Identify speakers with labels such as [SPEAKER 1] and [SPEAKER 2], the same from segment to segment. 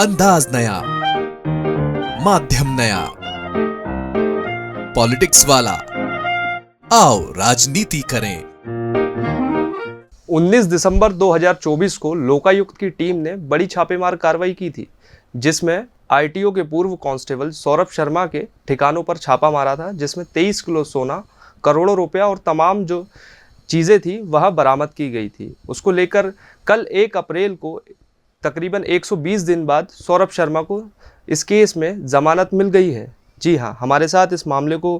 [SPEAKER 1] अंदाज नया, माध्यम नया, पॉलिटिक्स वाला, आओ राजनीति करें।
[SPEAKER 2] 19 दिसंबर 2024 को लोकायुक्त की टीम ने बड़ी छापेमार कार्रवाई की थी, जिसमें आईटीओ के पूर्व कांस्टेबल सौरभ शर्मा के ठिकानों पर छापा मारा था, जिसमें 23 किलो सोना, करोड़ों रुपया और तमाम जो चीज़ें थी वह बरामद की गई थी। उसको लेकर कल 1 अप्रैल को तकरीबन 120 दिन बाद सौरभ शर्मा को इस केस में ज़मानत मिल गई है। जी हाँ, हमारे साथ इस मामले को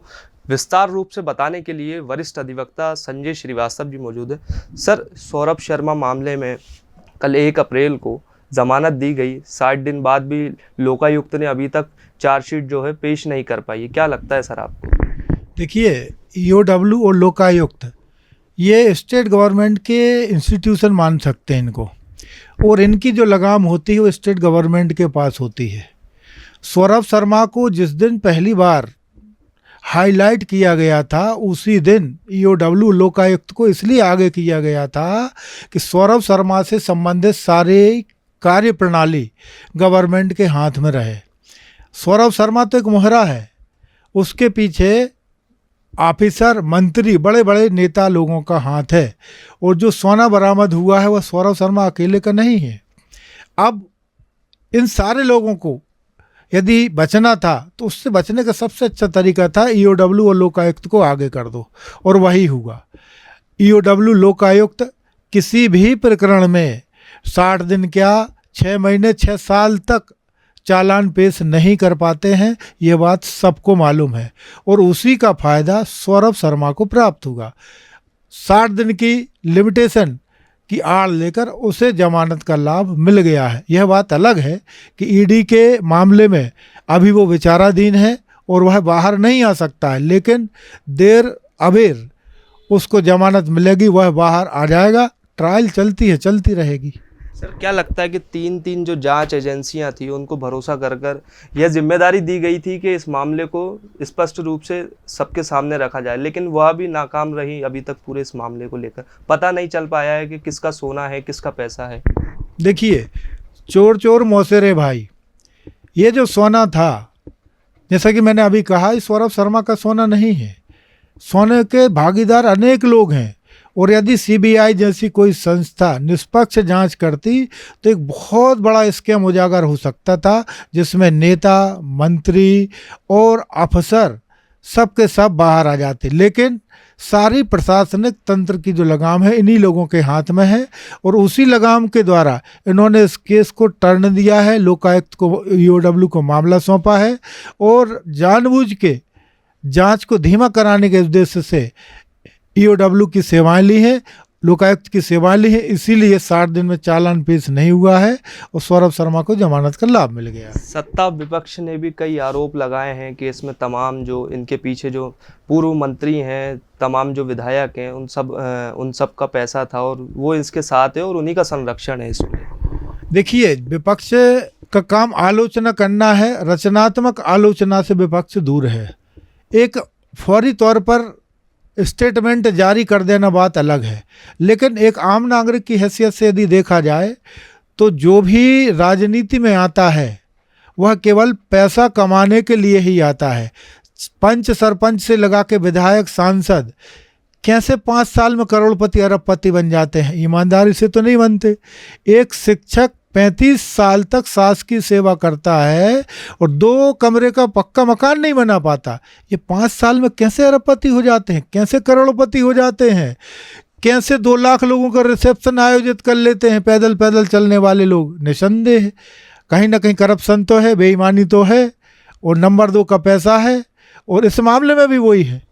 [SPEAKER 2] विस्तार रूप से बताने के लिए वरिष्ठ अधिवक्ता संजय श्रीवास्तव जी मौजूद हैं। सर, सौरभ शर्मा मामले में कल 1 अप्रैल को ज़मानत दी गई, 60 दिन बाद भी लोकायुक्त ने अभी तक चार्जशीट जो है पेश नहीं कर पाई। क्या लगता है सर आपको?
[SPEAKER 3] देखिए, ईओडब्ल्यू और लोकायुक्त ये स्टेट गवर्नमेंट के इंस्टीट्यूशन मान सकते हैं इनको, और इनकी जो लगाम होती है वो स्टेट गवर्नमेंट के पास होती है। सौरभ शर्मा को जिस दिन पहली बार हाईलाइट किया गया था, उसी दिन ईओडब्ल्यू लोकायुक्त को इसलिए आगे किया गया था कि सौरभ शर्मा से संबंधित सारे कार्य प्रणाली गवर्नमेंट के हाथ में रहे। सौरभ शर्मा तो एक मोहरा है, उसके पीछे ऑफिसर, मंत्री, बड़े बड़े नेता लोगों का हाथ है, और जो सोना बरामद हुआ है वह सौरभ शर्मा अकेले का नहीं है। अब इन सारे लोगों को यदि बचना था तो उससे बचने का सबसे अच्छा तरीका था ईओडब्ल्यू और लोकायुक्त को आगे कर दो, और वही हुआ। ईओडब्ल्यू लोकायुक्त किसी भी प्रकरण में 60 दिन क्या 6 महीने 6 साल तक चालान पेश नहीं कर पाते हैं, ये बात सबको मालूम है, और उसी का फ़ायदा सौरभ शर्मा को प्राप्त होगा। 60 दिन की लिमिटेशन की आड़ लेकर उसे जमानत का लाभ मिल गया है। यह बात अलग है कि ईडी के मामले में अभी वो विचाराधीन है और वह बाहर नहीं आ सकता है, लेकिन देर अबेर उसको जमानत मिलेगी, वह बाहर आ जाएगा। ट्रायल चलती है, चलती रहेगी।
[SPEAKER 2] सर, क्या लगता है कि तीन जो जांच एजेंसियां थी उनको भरोसा कर यह जिम्मेदारी दी गई थी कि इस मामले को स्पष्ट रूप से सबके सामने रखा जाए, लेकिन वह भी नाकाम रही। अभी तक पूरे इस मामले को लेकर पता नहीं चल पाया है कि किसका सोना है, किसका पैसा है। देखिए,
[SPEAKER 3] चोर चोर मौसेरे भाई, ये जो सोना था, जैसा कि मैंने अभी कहा, इस सौरभ शर्मा का सोना नहीं है। सोने के भागीदार अनेक लोग हैं, और यदि सीबीआई जैसी कोई संस्था निष्पक्ष जांच करती तो एक बहुत बड़ा स्कैम उजागर हो सकता था, जिसमें नेता, मंत्री और अफसर सब के सब बाहर आ जाते। लेकिन सारी प्रशासनिक तंत्र की जो लगाम है इन्हीं लोगों के हाथ में है, और उसी लगाम के द्वारा इन्होंने इस केस को टर्न दिया है। लोकायुक्त को, ईओडब्ल्यू को मामला सौंपा है, और जानबूझ के जांच को धीमा कराने के उद्देश्य से ईओडब्ल्यू की सेवाएं ली है, लोकायुक्त की सेवाएं ली है। इसीलिए 60 दिन में चालान पेश नहीं हुआ है और सौरभ शर्मा को जमानत का लाभ मिल गया।
[SPEAKER 2] सत्ता विपक्ष ने भी कई आरोप लगाए हैं कि इसमें तमाम जो इनके पीछे जो पूर्व मंत्री हैं, तमाम जो विधायक हैं, उन सब का पैसा था और वो इसके साथ है और उन्हीं का संरक्षण है इसमें।
[SPEAKER 3] देखिए, विपक्ष का काम आलोचना करना है, रचनात्मक आलोचना से विपक्ष दूर है। एक फौरी तौर पर स्टेटमेंट जारी कर देना बात अलग है, लेकिन एक आम नागरिक की हैसियत से यदि देखा जाए तो जो भी राजनीति में आता है वह केवल पैसा कमाने के लिए ही आता है। पंच सरपंच से लगा के विधायक, सांसद कैसे 5 साल में करोड़पति अरबपति बन जाते हैं? ईमानदारी से तो नहीं बनते। एक शिक्षक 35 साल तक शासकीय सेवा करता है और 2 कमरे का पक्का मकान नहीं बना पाता। ये 5 साल में कैसे अरबपति हो जाते हैं, कैसे करोड़पति हो जाते हैं, कैसे 2 लाख लोगों का रिसेप्शन आयोजित कर लेते हैं पैदल पैदल चलने वाले लोग? निसंदेह कहीं ना कहीं करप्शन तो है, बेईमानी तो है, और नंबर 2 का पैसा है। और इस मामले में भी वही है,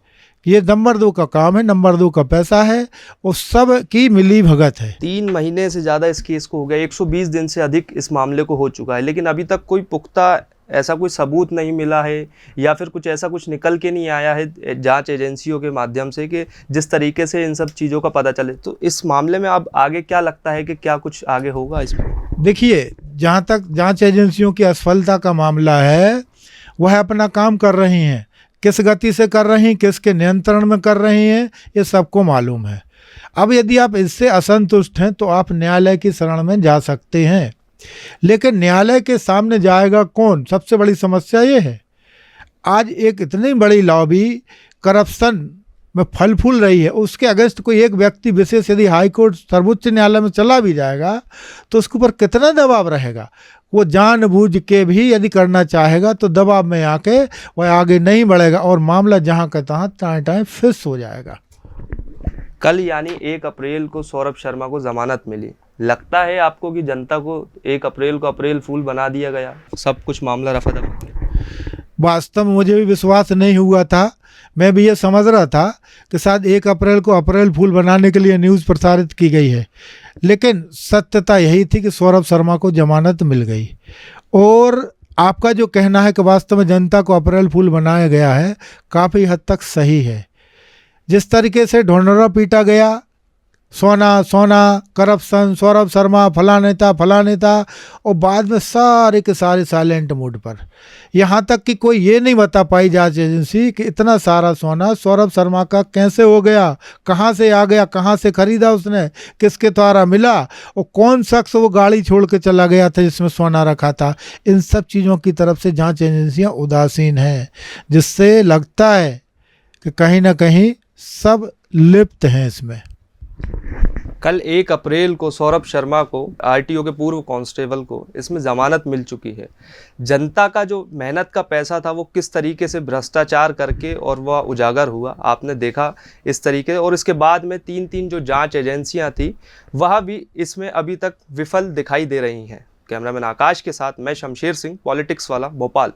[SPEAKER 3] ये नंबर 2 का काम है, नंबर 2 का पैसा है, और सब की मिली भगत है।
[SPEAKER 2] 3 महीने से ज़्यादा इस केस को हो गया, 120 दिन से अधिक इस मामले को हो चुका है, लेकिन अभी तक कोई पुख्ता ऐसा कोई सबूत नहीं मिला है, या फिर कुछ ऐसा कुछ निकल के नहीं आया है जांच एजेंसियों के माध्यम से कि जिस तरीके से इन सब चीज़ों का पता चले। तो इस मामले में अब आगे क्या लगता है कि क्या कुछ आगे होगा इसमें?
[SPEAKER 3] देखिए, जहाँ तक जांच एजेंसियों की असफलता का मामला है, वह अपना काम कर रही हैं। किस गति से कर रही हैं, किसके नियंत्रण में कर रही हैं, ये सबको मालूम है। अब यदि आप इससे असंतुष्ट हैं तो आप न्यायालय की शरण में जा सकते हैं। लेकिन न्यायालय के सामने जाएगा कौन? सबसे बड़ी समस्या ये है। आज एक इतनी बड़ी लॉबी करप्शन में फल फूल रही है, उसके अगेंस्ट कोई एक व्यक्ति विशेष यदि हाई कोर्ट सर्वोच्च न्यायालय में चला भी जाएगा तो उसके ऊपर कितना दबाव रहेगा। वो जानबूझ के भी यदि करना चाहेगा तो दबाव में आके वह आगे नहीं बढ़ेगा और मामला जहाँ का तहाँ टाइम टाइम फिक्स हो जाएगा।
[SPEAKER 2] कल यानी 1 अप्रैल को सौरभ शर्मा को जमानत मिली। लगता है आपको कि जनता को 1 अप्रैल को अप्रैल फूल बना दिया गया, सब कुछ मामला रफा दफा?
[SPEAKER 3] वास्तव में मुझे भी विश्वास नहीं हुआ था। मैं भी ये समझ रहा था कि शायद 1 अप्रैल को अप्रैल फूल बनाने के लिए न्यूज़ प्रसारित की गई है, लेकिन सत्यता यही थी कि सौरभ शर्मा को जमानत मिल गई। और आपका जो कहना है कि वास्तव में जनता को अप्रैल फूल बनाया गया है, काफ़ी हद तक सही है। जिस तरीके से ढोंढरा पीटा गया, सोना सोना करप्शन, सौरभ शर्मा फला नेता, और बाद में सारे के सारे साइलेंट मोड पर। यहाँ तक कि कोई ये नहीं बता पाई जांच एजेंसी कि इतना सारा सोना सौरभ शर्मा का कैसे हो गया, कहाँ से आ गया, कहाँ से खरीदा उसने, किसके द्वारा मिला, और कौन शख्स वो गाड़ी छोड़ के चला गया था जिसमें सोना रखा था। इन सब चीज़ों की तरफ से जांच एजेंसियाँ उदासीन हैं, जिससे लगता है कि कहीं ना कहीं सब लिप्त हैं इसमें।
[SPEAKER 2] कल 1 अप्रैल को सौरभ शर्मा को, आरटीओ के पूर्व कांस्टेबल को, इसमें ज़मानत मिल चुकी है। जनता का जो मेहनत का पैसा था वो किस तरीके से भ्रष्टाचार करके और वह उजागर हुआ, आपने देखा इस तरीके। और इसके बाद में 3 जो जांच एजेंसियां थी वह भी इसमें अभी तक विफल दिखाई दे रही हैं। कैमरामैन आकाश के साथ मैं शमशेर सिंह, पॉलिटिक्स वाला, भोपाल।